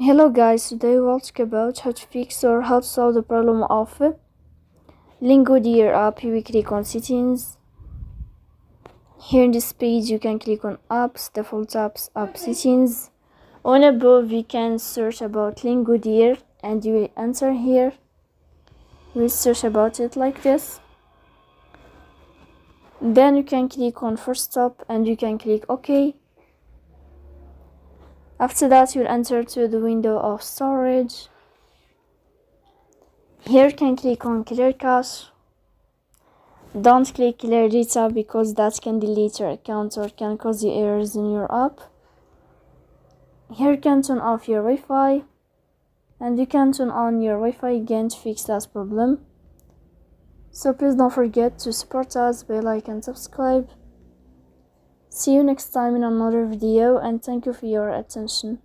Hello guys, today we'll talk about how to fix or how to solve the problem of LingoDeer app. Here we click on settings. Here in this page you can click on apps, default apps, app settings. On above we can search about LingoDeer and you will enter here. You will search about it like this. Then you can click on first stop and you can click OK. After that, you'll enter to the window of storage. Here you can click on clear cache. Don't click clear data because that can delete your account or can cause you errors in your app. Here you can turn off your Wi-Fi and you can turn on your Wi-Fi again to fix that problem. So please don't forget to support us by like and subscribe. See you next time in another video and thank you for your attention.